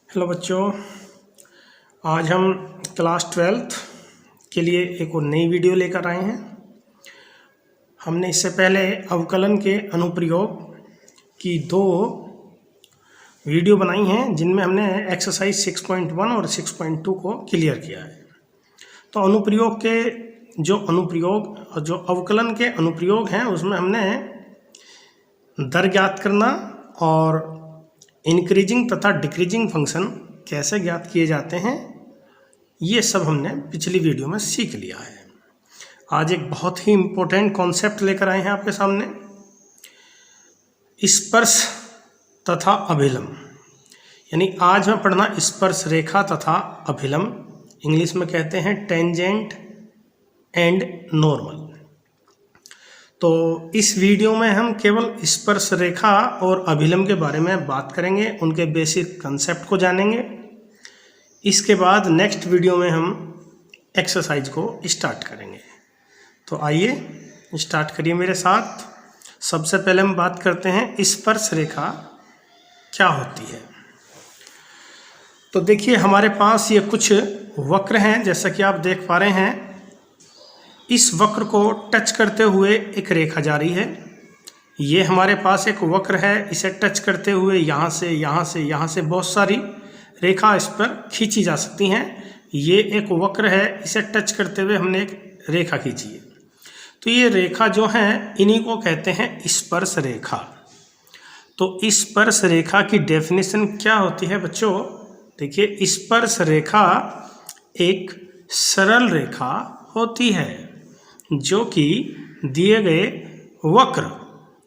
Hello बच्चों, आज हम क्लास 12th के लिए एक और नई वीडियो लेकर आए हैं। हमने इससे पहले अवकलन के अनुप्रयोग की 2 वीडियो बनाई हैं जिनमें हमने एक्सरसाइज 6.1 और 6.2 को क्लियर किया है। तो जो अवकलन के अनुप्रयोग हैं उसमें हमने दर ज्ञात करना और इंक्रीजिंग तथा डिक्रीजिंग फंक्शन कैसे ज्ञात किए जाते हैं, ये सब हमने पिछली वीडियो में सीख लिया है। आज एक बहुत ही इम्पोर्टेंट कॉन्सेप्ट लेकर आए हैं आपके सामने, स्पर्श तथा अभिलंब। यानी आज मैं पढ़ना स्पर्श रेखा तथा अभिलंब, इंग्लिश में कहते हैं टेंजेंट एंड नॉर्मल। तो इस वीडियो में हम केवल स्पर्श रेखा और अभिलंब के बारे में बात करेंगे, उनके बेसिक कंसेप्ट को जानेंगे। इसके बाद नेक्स्ट वीडियो में हम एक्सरसाइज को स्टार्ट करेंगे। तो आइए स्टार्ट करिए मेरे साथ। सबसे पहले हम बात करते हैं स्पर्श रेखा क्या होती है। तो देखिए हमारे पास ये कुछ वक्र हैं, जैसा कि आप देख पा रहे हैं। इस वक्र को टच करते हुए एक रेखा जा रही है। ये हमारे पास एक वक्र है, इसे टच करते हुए यहाँ से बहुत सारी रेखा इस पर खींची जा सकती हैं। ये एक वक्र है, इसे टच करते हुए हमने एक रेखा खींची है। तो ये रेखा जो है इन्हीं को कहते हैं स्पर्श रेखा। तो स्पर्श रेखा की डेफिनेशन क्या होती है बच्चों? देखिए, स्पर्श रेखा एक सरल रेखा होती है जो कि दिए गए वक्र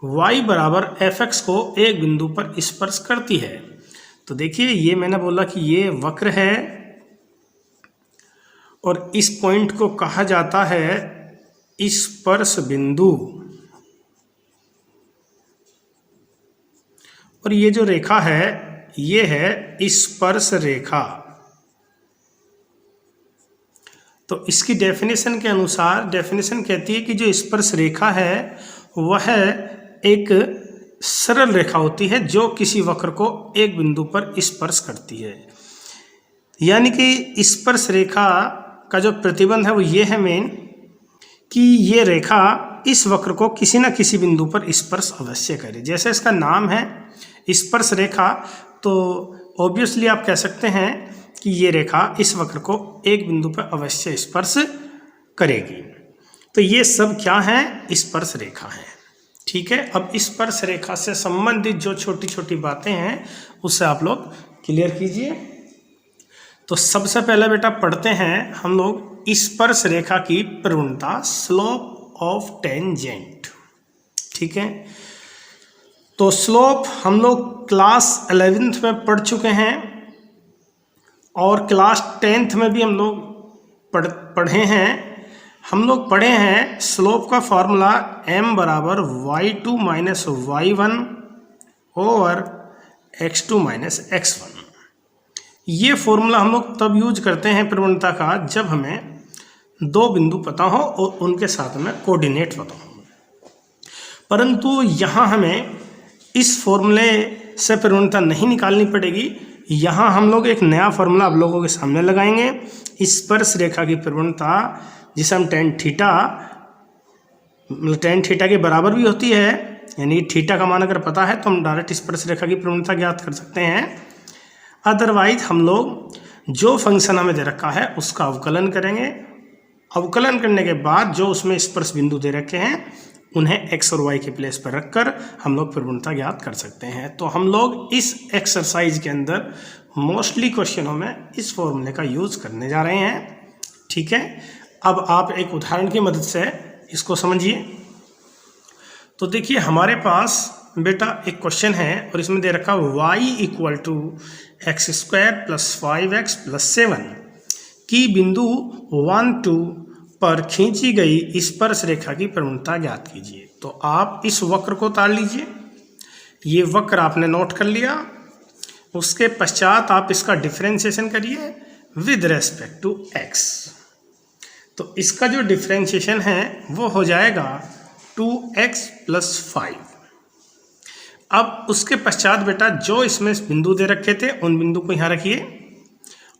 y बराबर fx को एक बिंदु पर स्पर्श करती है। तो देखिए, ये मैंने बोला कि ये वक्र है और इस पॉइंट को कहा जाता है स्पर्श बिंदु। और ये जो रेखा है ये है स्पर्श रेखा। तो इसकी डेफिनेशन के अनुसार, डेफिनेशन कहती है कि जो स्पर्श रेखा है वह एक सरल रेखा होती है जो किसी वक्र को एक बिंदु पर स्पर्श करती है। यानी कि स्पर्श रेखा का जो प्रतिबंध है वो ये है मेन कि ये रेखा इस वक्र को किसी न किसी बिंदु पर स्पर्श अवश्य करे। जैसे इसका नाम है स्पर्श रेखा, तो ऑब्वियसली आप कह सकते हैं कि ये रेखा इस वक्र को एक बिंदु पर अवश्य स्पर्श करेगी। तो ये सब क्या है? स्पर्श रेखा है। ठीक है, अब स्पर्श रेखा से संबंधित जो छोटी छोटी बातें हैं उससे आप लोग क्लियर कीजिए। तो सबसे पहले बेटा पढ़ते हैं हम लोग स्पर्श रेखा की प्रवणता, स्लोप ऑफ टेंजेंट। ठीक है, तो स्लोप हम लोग क्लास 11th में पढ़ चुके हैं और क्लास 10th में भी हम लोग पढ़े हैं। हम लोग पढ़े हैं स्लोप का फॉर्मूला m बराबर y2 minus y1 over x2 minus x1। ये फॉर्मूला हम लोग तब यूज करते हैं प्रवणता का जब हमें 2 बिंदु पता हो और उनके साथ में कोऑर्डिनेट पता हो। परंतु यहाँ हमें इस फॉर्मूले से प्रवणता नहीं निकालनी पड़ेगी। यहाँ हम लोग एक नया फॉर्मूला आप लोगों के सामने लगाएंगे। स्पर्श रेखा की प्रवणता जिसे हम टेन थीटा के बराबर भी होती है, यानी थीटा का मान अगर पता है तो हम डायरेक्ट स्पर्श रेखा की प्रवणता ज्ञात कर सकते हैं। अदरवाइज हम लोग जो फंक्शन हमें दे रखा है उसका अवकलन करेंगे। अवकलन करने के बाद जो उसमें स्पर्श बिंदु दे रखे हैं उन्हें x और y के प्लेस पर रखकर हम लोग प्रवणता ज्ञात कर सकते हैं। तो हम लोग इस एक्सरसाइज के अंदर मोस्टली क्वेश्चनों में इस फॉर्मूले का यूज करने जा रहे हैं। ठीक है, अब आप एक उदाहरण की मदद से इसको समझिए। तो देखिए हमारे पास बेटा एक क्वेश्चन है और इसमें दे रखा y equal to x² + 5x + 7 की बिंदु 1, 2 पर खींची गई स्पर्श रेखा की प्रवणता ज्ञात कीजिए। तो आप इस वक्र को उतार लीजिए। ये वक्र आपने नोट कर लिया। उसके पश्चात आप इसका डिफरेंशिएशन करिए विद रेस्पेक्ट टू x। तो इसका जो डिफरेंशिएशन है वो हो जाएगा 2x + 5। अब उसके पश्चात बेटा जो इसमें बिंदु दे रखे थे उन बिंदु को यहाँ रखिए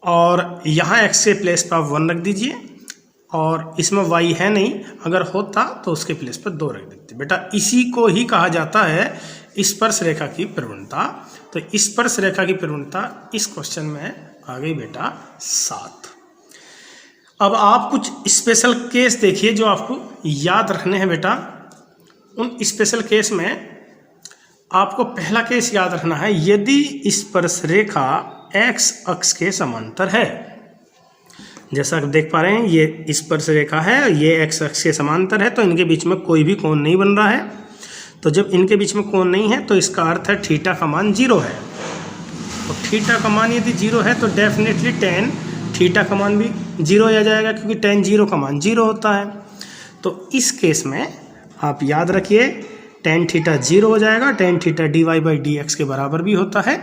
और यहाँ x के प्लेस पर आप 1 रख दीजिए और इसमें y है नहीं, अगर होता तो उसके प्लेस पर 2 रख देते। बेटा इसी को ही कहा जाता है स्पर्श रेखा की प्रवणता। तो स्पर्श रेखा की प्रवणता इस क्वेश्चन में आ गई बेटा 7। अब आप कुछ स्पेशल केस देखिए जो आपको याद रखने हैं बेटा। उन स्पेशल केस में आपको पहला केस याद रखना है, यदि स्पर्श रेखा x अक्ष के समांतर है। जैसा आप देख पा रहे हैं ये स्पर्श रेखा है, ये x अक्ष के समांतर है, तो इनके बीच में कोई भी कोण नहीं बन रहा है। तो जब इनके बीच में कोण नहीं है तो इसका अर्थ है थीटा का मान 0 है। तो थीटा का मान यदि 0 है तो डेफिनेटली tan थीटा का मान भी 0 आ जाएगा, क्योंकि tan 0 का मान 0 होता है। तो इस केस में आप याद रखिए tan थीटा 0 हो जाएगा, tan थीटा dy/dx के बराबर भी होता है।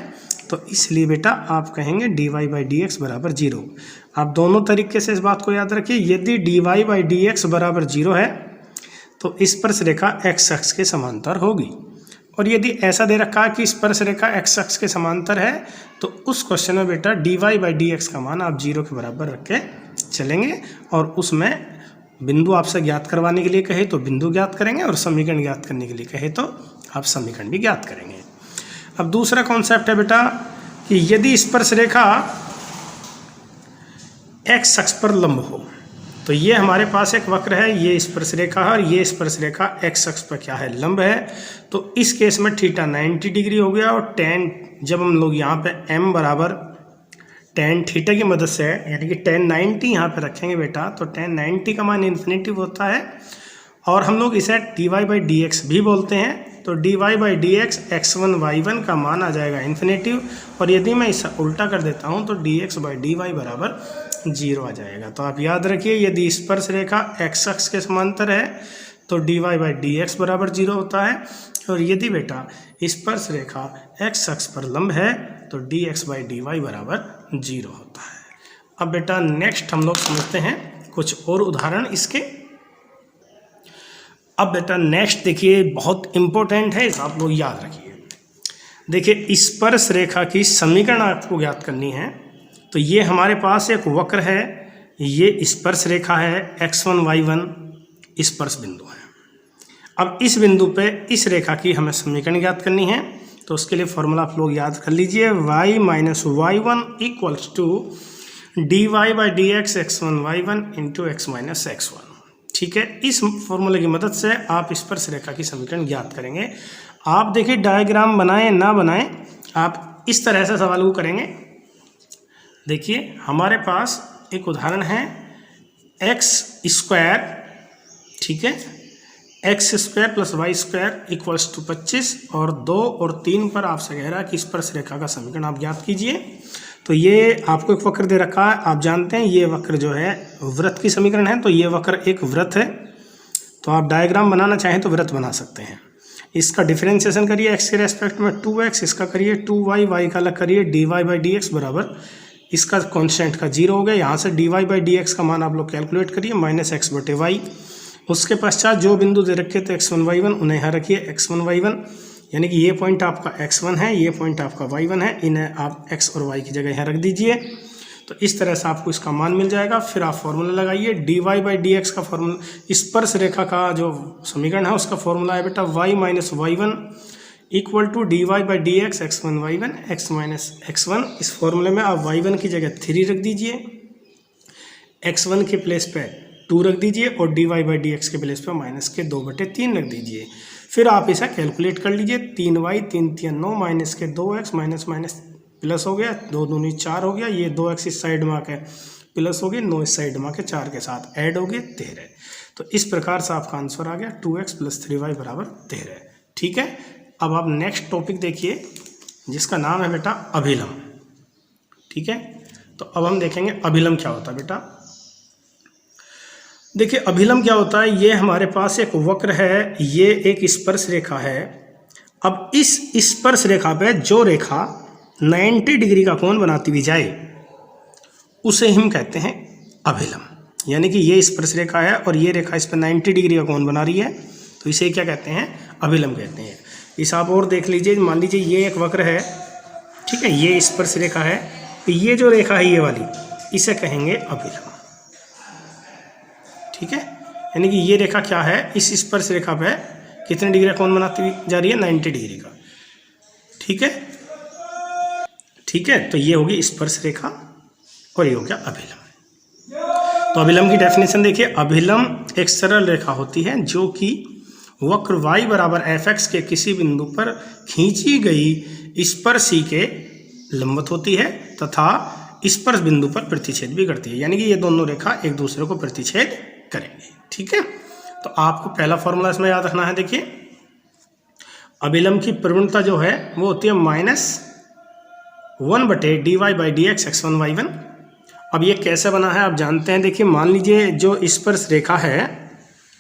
तो इसलिए बेटा आप कहेंगे dy/dx बराबर 0। आप दोनों तरीके से इस बात को याद रखिए, यदि dy/dx बराबर 0 है तो स्पर्श रेखा x अक्ष के समांतर होगी, और यदि ऐसा दे रखा है कि स्पर्श रेखा x अक्ष के समांतर है तो उस क्वेश्चन में बेटा dy/dx का मान आप 0 के बराबर रख के चलेंगे, और उसमें बिंदु आपसे ज्ञात करवाने के लिए कहे तो बिंदु ज्ञात करेंगे और समीकरण ज्ञात करने के लिए कहे तो आप समीकरण भी ज्ञात करेंगे। अब दूसरा कॉन्सेप्ट है बेटा कि यदि स्पर्श रेखा x अक्ष पर लंब हो, तो ये हमारे पास एक वक्र है, ये स्पर्श रेखा है और ये स्पर्श रेखा x अक्ष पर क्या है, लंब है। तो इस केस में थीटा 90 डिग्री हो गया, और tan जब हम लोग यहाँ पे m बराबर tan थीटा की मदद से यानी कि tan 90 यहाँ पे रखेंगे बेटा, तो tan 90 का मान इन्फिनिटी होता है, और हम लोग इसे dy/dx भी बोलते हैं। तो dy/dx x1 y1 का मान आ जाएगा इन्फिनिटी, और यदि मैं इसे उल्टा कर देता हूँ तो dx/dy बराबर 0 आ जाएगा। तो आप याद रखिए यदि स्पर्श रेखा x अक्ष के समांतर है तो dy/dx बराबर 0 होता है, और यदि बेटा स्पर्श रेखा x अक्ष पर लंब है तो dx/dy बराबर 0 होता है। अब बेटा नेक्स्ट हम लोग समझते हैं कुछ और उदाहरण इसके। अब बेटा नेक्स्ट देखिए बहुत इंपॉर्टेंट है, आप लोग याद रखिए। देखिए स्पर्श रेखा की समीकरण आपको ज्ञात करनी है। तो ये हमारे पास एक वक्र है, ये स्पर्श रेखा है, x1 y1 स्पर्श बिंदु है। अब इस बिंदु पे इस रेखा की हमें समीकरण ज्ञात करनी है। तो उसके लिए फॉर्मूला आप लोग याद कर लीजिए, y minus y1 equals to dy/dx x1 y1 into x minus x1। ठीक है, इस फॉर्मूले की मदद से आप स्पर्श रेखा की समीकरण ज्ञात करेंगे। आप देखिए डायग्राम बनाएं ना बनाएं, आप इस तरह से सवाल को करेंगे। देखिए हमारे पास एक उदाहरण है x², ठीक है, x² plus y² equals to 25, और 2 और 3 पर आपसे कह रहा है कि स्पर्श रेखा का समीकरण आप ज्ञात कीजिए। तो ये आपको एक वक्र दे रखा है, आप जानते हैं ये वक्र जो है वृत्त की समीकरण है। तो ये वक्र एक वृत्त है, तो आप डायग्राम बनाना चाहें तो वृत्त बना सकते हैं। इसका डिफरेंशिएशन करिए x के रेस्पेक्ट में 2x, इसका करिए 2y, y का अलग करिए, dy/dx बराबर इसका कांस्टेंट का 0 हो गया। यहाँ से dy/dx का मान आप लोग कैलकुलेट करिए -x/y। उसके पश्चात जो बिंदु दे रखे थे x1 y1 उन्हें यहाँ रखिए x1 y1, यानी कि ये पॉइंट आपका x1 है, ये पॉइंट आपका y1 है, इन्हें आप x और y की जगह यहाँ रख दीजिए। तो इस तरह से आपको इसका मान मिल जाएगा। फिर आप फॉर्मूला लगाइए, dy/dx का फॉर्मूला, स्पर्श रेखा का जो समीकरण है उसका फॉर्मूला है बेटा y minus y1 equal to dy/dx x1 y1 x minus x1। इस फॉर्मूले में आप y1 की जगह 3 रख दीजिए, x1 के प्लेस पे 2 रख दीजिए, और dy/dx के प्लेस पे -2/3 रख दीजिए। फिर आप इसे कैलकुलेट कर लीजिए, 3y 3 3 9 माइनस के 2x माइनस माइनस प्लस हो गया, 2 दूनी 4 हो गया, ये 2x इस साइड में आके प्लस हो गया, 9 इस साइड में आके 4 के साथ ऐड हो गए 13। तो इस प्रकार से आपका आंसर आ गया 2x प्लस 3y बराबर 13। ठीक है, अब आप नेक्स्ट टॉपिक देखिए जिसका नाम है बेटा अभिलंब। ठीक है, तो अब हम देखेंगे अभिलंब क्या होता है बेटा। देखिए अभिलंब क्या होता है, ये हमारे पास एक वक्र है, ये एक स्पर्श रेखा है। अब इस स्पर्श रेखा पे जो रेखा 90 डिग्री का कोण बनाती हुई जाए उसे हम कहते हैं अभिलंब। यानी कि ये स्पर्श रेखा है और ये रेखा इस पर 90 डिग्री का कोण बना रही है, तो इसे क्या कहते हैं, अभिलंब कहते हैं। इस आप और देख लीजिए, मान लीजिए ये एक वक्र है, ठीक है, ये स्पर्श रेखा है, तो ये जो रेखा है ये वाली, इसे कहेंगे अभिलंब, ठीक है। यानी कि ये रेखा क्या है, इस स्पर्श रेखा पे कितने डिग्री का कोण बनाती जा रही है, 90 डिग्री का, ठीक है, ठीक है। तो ये होगी स्पर्श रेखा और ये हो गया अभिलंब। तो अभिलंब की डेफिनेशन देखिए, अभिलंब एक सरल रेखा होती है जो कि वक्र y बराबर fx के किसी बिंदु पर खींची गई स्पर्शी के लंबवत होती है तथा स्पर्श बिंदु पर प्रतिच्छेद भी करती है। यानी कि ये दोनों रेखा एक दूसरे को प्रतिच्छेद करेंगे, ठीक है। तो आपको पहला फॉर्मूला इसमें याद रखना है। देखिए, अभिलंब की प्रवणता जो है वो होती है -1/dy/dx x1y1। अब ये कैसे बना है आप जानते हैं। देखिए, मान लीजिए जो स्पर्श रेखा है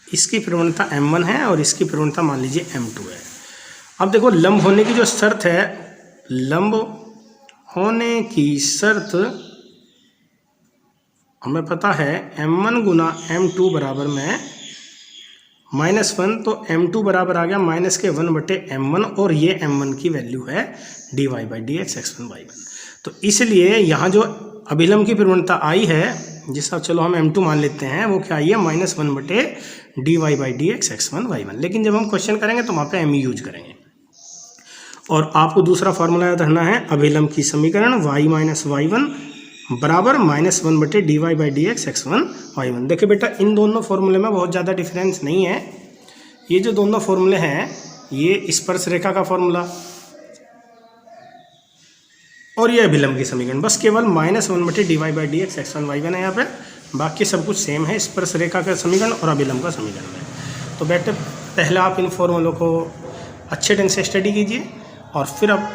इसकी प्रवणता m1 है और इसकी प्रवणता मान लीजिए m2 है। अब देखो, लंब होने की जो शर्त है, लंब होने की शर्त हमें पता है m1 गुना m2 बराबर में -1, तो m2 बराबर आ गया -1/m1 और ये m1 की वैल्यू है dy/dx x1y1। तो इसलिए यहाँ जो अभिलंब की प्रवणता आई है, जिसका चलो हम m2 मान लेते हैं, वो क्या आई है -1/dy/dx x1y1। लेकिन जब हम क्वेश्चन करेंगे तो वहाँ पे m यूज करेंगे। और आपको दूसरा फॉर्मूला याद रखना है, अभिलंब की समीकरण y-y1 बराबर -1/dy/dx x1y1। देखिए बेटा, इन दोनों फॉर्मूले में बहुत ज़्यादा डिफरेंस नहीं है। ये जो दोनों फॉर्मूले हैं, ये स्पर्श रेखा का फॉर्मूला और ये अभिलंब की समीकरण, बस केवल -1/dy/dx x1y1 है यहाँ पे, बाकी सब कुछ सेम है स्पर्श रेखा का समीकरण और अभिलंब का समीकरण में। तो बेटे, पहले आप इन फॉर्मूलों को अच्छे ढंग से स्टडी कीजिए और फिर अब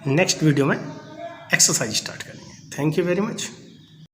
नेक्स्ट वीडियो में एक्सरसाइज स्टार्ट करेंगे। Thank you very much.